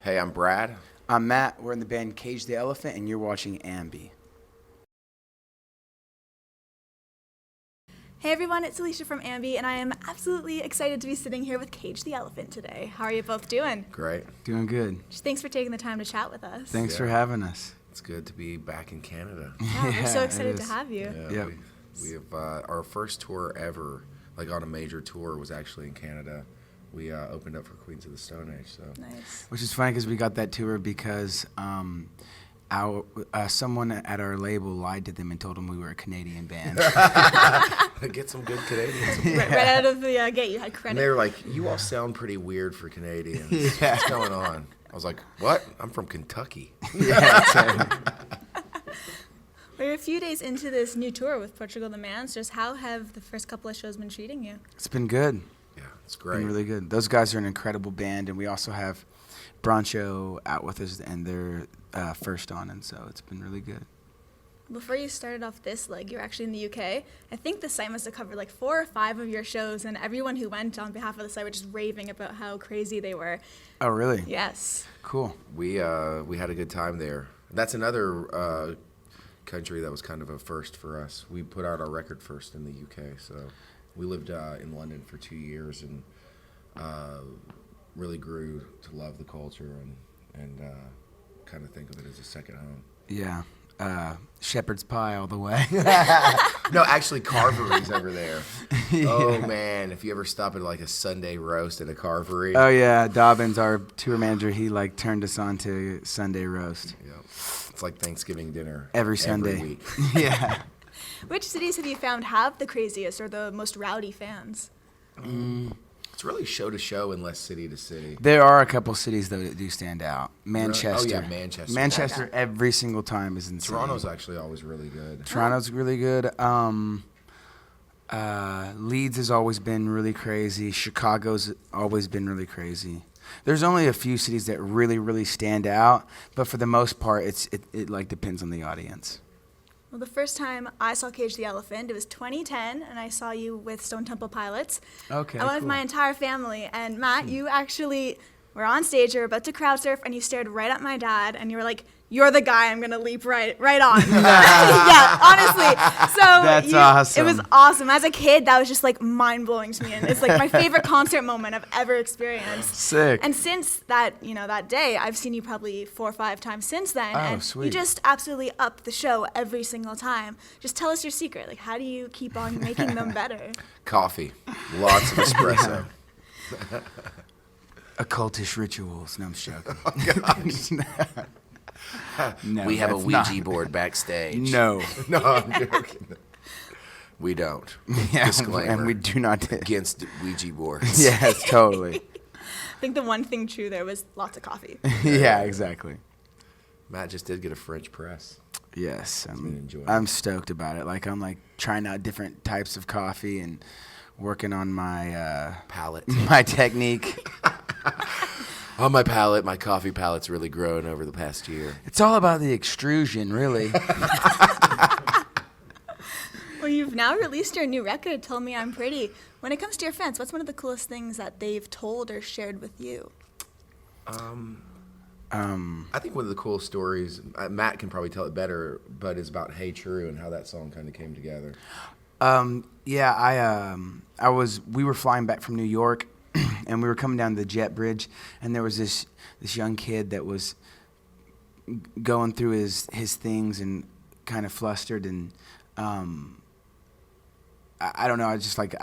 Hey, I'm Brad. I'm Matt. We're in the band Cage the Elephant, and you're watching AMBY. Hey everyone, it's Alicia from AMBY, and I am absolutely excited to be sitting here with Cage the Elephant today. How are you both doing? Great. Doing good. Just thanks for taking the time to chat with us. Thanks for having us. It's good to be back in Canada. Yeah, we're so it excited to is. have you. Yeah, Yep. we have our first tour ever, like on a major tour, was actually in Canada. We opened up for Queens of the Stone Age. So Nice. Which is funny because we got that tour because someone at our label lied to them and told them we were a Canadian band. get some good Canadians. Right out of the gate, you had credit. And they were like, "You all sound pretty weird for Canadians. Yeah. What's going on?" I was like, "What? I'm from Kentucky." We're a few days into this new tour with Portugal the Mansters. How have the first couple of shows been treating you? It's been good. Yeah, it's It's great. been really good. Those guys are an incredible band, and we also have Broncho out with us, and they're first on, and so it's been really good. Before you started off this leg, you're actually in the UK. I think the site must have covered like 4 or 5 of your shows, and everyone who went on behalf of the site were just raving about how crazy they were. Oh, really? Yes. Cool. We had a good time there. That's another country that was kind of a first for us. We put out our record first in the UK, so we lived in London for 2 years and really grew to love the culture and kind of think of it as a second home. Yeah. Shepherd's pie all the way. No, actually, carvery's over there. Oh man, if you ever stop at like a Sunday roast at a carvery. Oh yeah, Dobbins, our tour manager, he like turned us on to Sunday roast. Yep. It's like Thanksgiving dinner Every Sunday. week. Yeah. Which cities have you found have the craziest or the most rowdy fans? It's really show to show and less city to city. There are a couple cities though that do stand out. Manchester. Oh yeah, Manchester. Manchester every single time is insane. Toronto's actually always really good. Toronto's really good. Leeds has always been really crazy. Chicago's always been really crazy. There's only a few cities that really, really stand out, but for the most part, it like depends on the audience. Well, the first time I saw Cage the Elephant, it was 2010, and I saw you with Stone Temple Pilots. Okay, I went with my entire family, and Matt, you actually were on stage, you were about to crowd surf, and you stared right at my dad, and you were like, "You're the guy I'm gonna leap right on." Yeah, honestly. So That's awesome. It was awesome. As a kid, that was just like mind blowing to me, and it's like my favorite concert moment I've ever experienced. Sick. And since that, that day, I've seen you probably 4 or 5 times since then, Oh, and sweet. you just absolutely up the show every single time. Just tell us your secret. Like, how do you keep on making them better? Coffee, lots of espresso. Occultish rituals. No, I'm joking. No, We have a that's Ouija not- board backstage. No. No, I'm joking. We don't. Yeah, Disclaimer. and we do not. Against Ouija boards. Yes, totally. I think the one thing true there was lots of coffee. Yeah, exactly. Matt just did get a French press. Yes, been enjoying I'm stoked about it. Like I'm like trying out different types of coffee and working on my Palate. my technique. On my palate, my coffee palate's really grown over the past year. It's all about the extrusion, really. Well, you've now released your new record, Tell Me I'm Pretty. When it comes to your fans, what's one of the coolest things that they've told or shared with you? I think one of the cool stories, Matt can probably tell it better, but is about Hey True and how that song kind of came together. Yeah, we were flying back from New York, and we were coming down the jet bridge, and there was this young kid that was going through his things and kind of flustered, and I don't know. I just like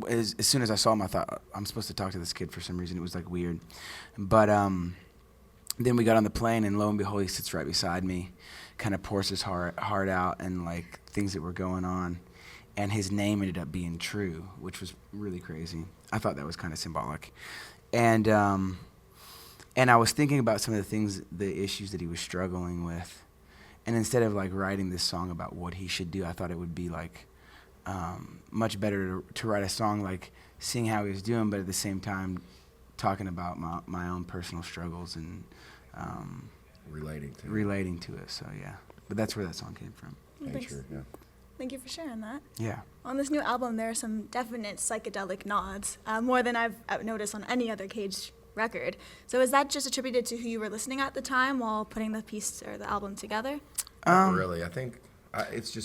as soon as I saw him, I thought I'm supposed to talk to this kid for some reason. It was like weird, but then we got on the plane, and lo and behold, he sits right beside me, kind of pours his heart out and like things that were going on, and his name ended up being True, which was really crazy. I thought that was kind of symbolic, and I was thinking about some of the issues that he was struggling with, and instead of like writing this song about what he should do, I thought it would be like much better to write a song like seeing how he was doing, but at the same time talking about my own personal struggles and relating to it. So yeah, but that's where that song came from. Hey Thanks. True, yeah. Thank you for sharing that. Yeah. On this new album, there are some definite psychedelic nods, more than I've noticed on any other Cage record. So is that just attributed to who you were listening at the time while putting the piece or the album together? Not really. I think it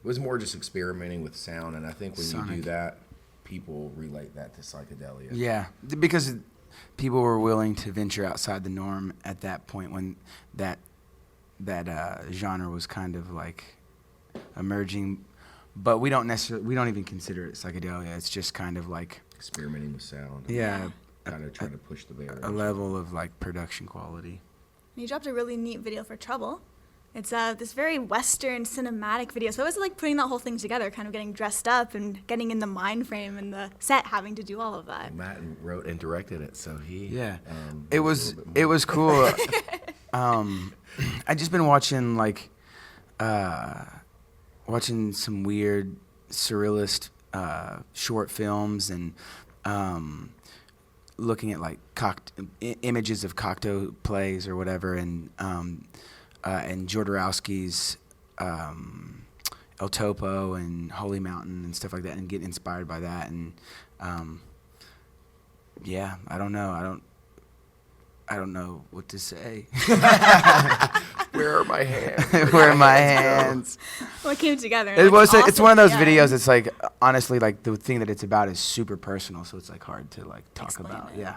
was more just experimenting with sound, and I think when you do that, people relate that to psychedelia. Yeah, because people were willing to venture outside the norm at that point when that genre was kind of like emerging. But we don't even consider it psychedelia. It's just kind of like Experimenting with sound. Yeah. Kind of trying to push the barrier. A level of like production quality. And you dropped a really neat video for Trouble. It's this very Western cinematic video. So it was like putting that whole thing together, kind of getting dressed up and getting in the mind frame and the set, having to do all of that. Matt wrote and directed it, so he. Yeah. It was cool. I just been watching watching some weird surrealist short films and looking at like images of Cocteau plays or whatever, and Jodorowsky's El Topo and Holy Mountain and stuff like that, and getting inspired by that. And yeah, I don't know what to say. Where are my hands? Where are my hands? Well, it came together. It's one of those videos. It's like, honestly, like the thing that it's about is super personal, so it's like hard to like talk Explain about. it. Yeah.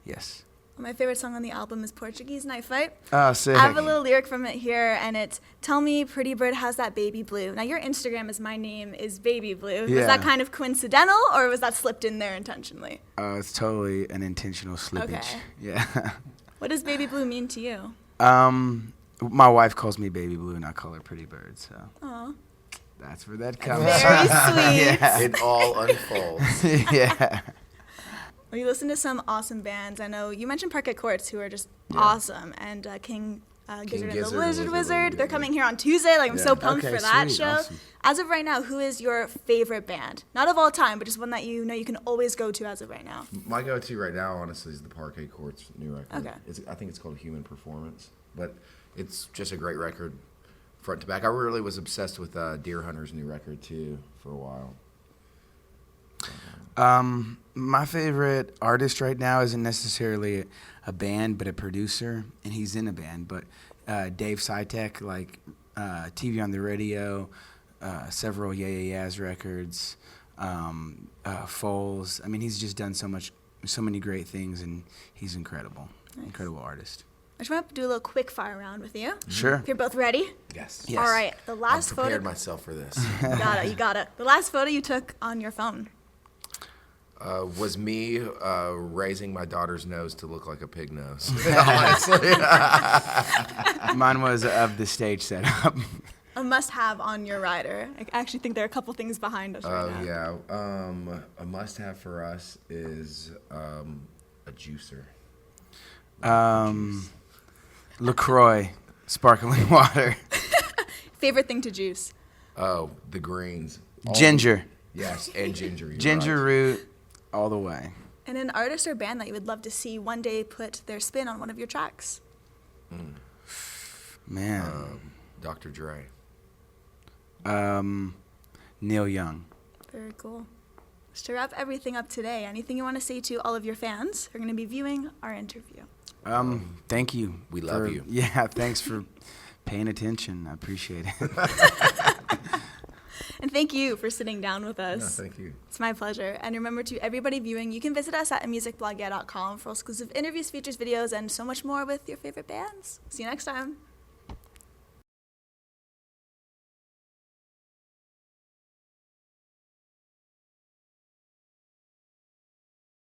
Yes. Well, my favorite song on the album is Portuguese Night Fight. Oh, sick. I have a little lyric from it here, and it's, "Tell me, pretty bird, how's that baby blue?" Now, your Instagram is My Name is Baby Blue. Yeah. Was that kind of coincidental, or was that slipped in there intentionally? It's totally an intentional slippage. Okay. Yeah. What does Baby Blue mean to you? My wife calls me Baby Blue, and I call her Pretty Bird, so Aw. that's where that comes Very from. sweet. Yeah. It all unfolds. Yeah. Well, you listen to some awesome bands. I know you mentioned Parquet Courts, who are just awesome, and King Gizzard and the Lizard Wizard. They're coming here on Tuesday. Like, I'm so pumped for that sweet, show. awesome. As of right now, who is your favorite band? Not of all time, but just one that you know you can always go to as of right now. My go-to right now, honestly, is the Parquet Courts new record. Okay. I think it's called Human Performance, but it's just a great record front to back. I really was obsessed with Deer Hunter's new record, too, for a while. My favorite artist right now isn't necessarily a band, but a producer, and he's in a band. But Dave Sitek, like TV on the Radio, several Yeah Yeah Yeahs records, Foles. I mean, he's just done so many great things, and he's incredible. Nice. Incredible artist. I just want to do a little quick fire round with you. Sure. If you're both ready. Yes. Yes. All right. The last I've prepared photo. myself for this. You got it. The last photo you took on your phone. Was me raising my daughter's nose to look like a pig nose. Honestly. Mine was of the stage setup. A must-have on your rider. I actually think there are a couple things behind us right now. Yeah. A must-have for us is a juicer. LaCroix, sparkling water. Favorite thing to juice? Oh, the greens. Ginger. Yes, and ginger. You're Ginger right. root all the way. And an artist or band that you would love to see one day put their spin on one of your tracks? Man. Dr. Dre. Neil Young. Very cool. Just to wrap everything up today, anything you want to say to all of your fans who are going to be viewing our interview? Thank you. We love you. Yeah, thanks for paying attention. I appreciate it. And thank you for sitting down with us. No, thank you. It's my pleasure. And remember, to everybody viewing, you can visit us at musicblogya.com for exclusive interviews, features, videos, and so much more with your favorite bands. See you next time.